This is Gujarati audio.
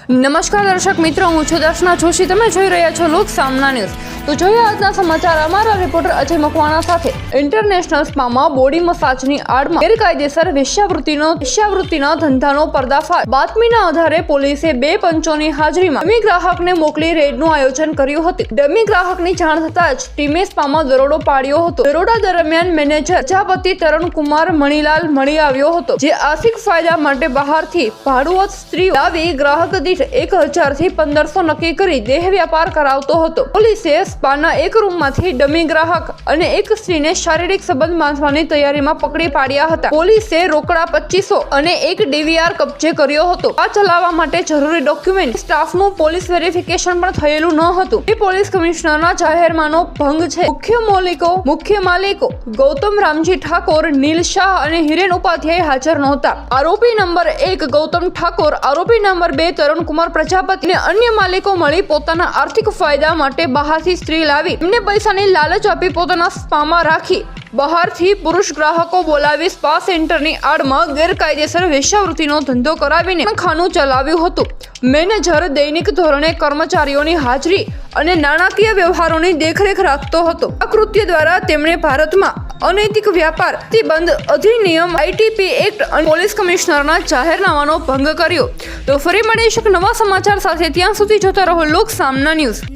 નમસ્કાર દર્શક મિત્રો, હું છું દર્શના જોશી. તમે જોઈ રહ્યા છો લોક સામના ન્યૂઝ. તો જોઈએ આજના સમાચાર. અમારા રિપોર્ટર અજય મકવાણા સાથે. ઇન્ટરનેશનલ સ્પામાં બોડી મસાજની આડમાં ગેરકાયદેસર વેશ્યાવૃત્તિના ધંધાનો પર્દાફાશ. બાતમીના આધારે પોલીસે 2 પંચોની હાજરીમાં ડમી ગ્રાહકને મોકલી રેડનું આયોજન કર્યું હતું. ડમી ગ્રાહકની જાણ થતાં જ ટીમે સ્પામાં દરોડો પાડ્યો હતો. દરોડા દરમિયાન મેનેજર પ્રજાપતિ તરુણકુમાર મણીલાલ મળી આવ્યો હતો, જે આર્થિક ફાયદા માટે બહારથી ભાડુઆત સ્ત્રી લાવી ગ્રાહક દીઠ 1000 થી 1500 નક્કી કરી દેહ વ્યાપાર કરાવતો હતો. પોલીસે સ્પાના એક રૂમમાંથી ડમી ગ્રાહક અને એક સ્ત્રીને શારીરિક સંબંધ બાંધવાની તૈયારીમાં પકડી પાડ્યા હતા. પોલીસે રોકડા 2500 અને એક ડીવીઆર કબજે કર્યો હતો. આ ચલાવવા માટે જરૂરી ડોક્યુમેન્ટ સ્ટાફનું પોલીસ વેરિફિકેશન પણ થયેલું ન હતું. એ પોલીસ કમિશનરના જાહેરનામાનો ભંગ છે. મુખ્ય માલિકો ગૌતમ રામજી ઠાકોર, નીલ શાહ અને હિરેન ઉપાધ્યાય હાજર નહોતા. આરોપી નંબર 1 ગૌતમ ઠાકોર, આરોપી નંબર 2 તરુણકુમાર પ્રજાપતિ અને અન્ય માલિકો મળી પોતાના આર્થિક ફાયદા માટે બહારથી સ્ત્રી લાવી એમને પૈસાની લાલચ આપી પોતાના સ્પામાં રાખી બહારથી પુરુષ ગ્રાહકો બોલાવી સ્પા સેન્ટરની આડમાં ગેરકાયદેસર વેશ્યાવૃત્તિનો ધંધો કરાવીને ખાનું ચલાવ્યું હતું. મેનેજર દૈનિક ધોરણે કર્મચારીઓની હાજરી અને નાણાકીય વ્યવહારોની દેખરેખ રાખતો હતો. આ કૃત્ય દ્વારા તેમણે ભારતમાં અનૈતિક વ્યાપાર પ્રતિબંધ અધિનિયમ ITP એક્ટ અને પોલીસ કમિશનરના જાહેરનામાનો ભંગ કર્યો. તો ફરી મળીશું નવા સમાચાર સાથે. ત્યાં સુધી જોતા રહો લોક સામના ન્યૂઝ.